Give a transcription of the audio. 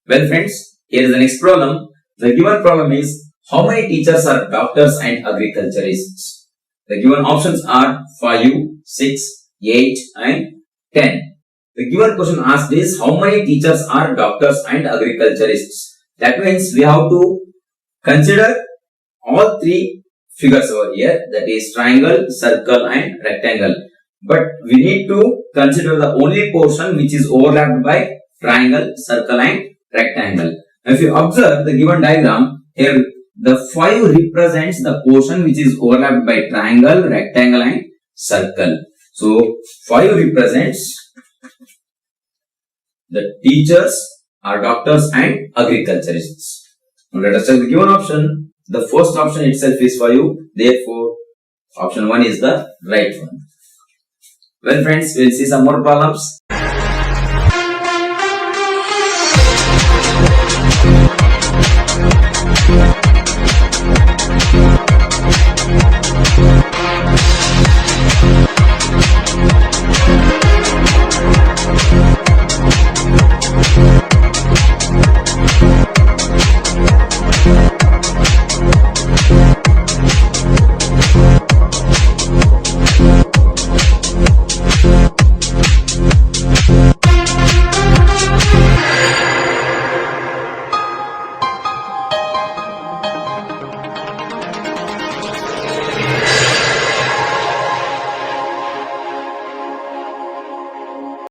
Well friends, here is the next problem. The given problem is how many teachers are doctors and agriculturists? The given options are 5, 6, 8 and 10. The given question asked is how many teachers are doctors and agriculturists? That means we have to consider all three figures over here, that is triangle, circle and rectangle. But we need to consider the only portion which is overlapped by triangle, circle and rectangle. If you observe the given diagram, here the 5 represents the portion which is overlapped by triangle, rectangle and circle. So 5 represents the teachers are doctors and agriculturists. Now let us check the given option. The first option itself is 5. Therefore, option 1 is the right one. Well friends, we will see some more problems.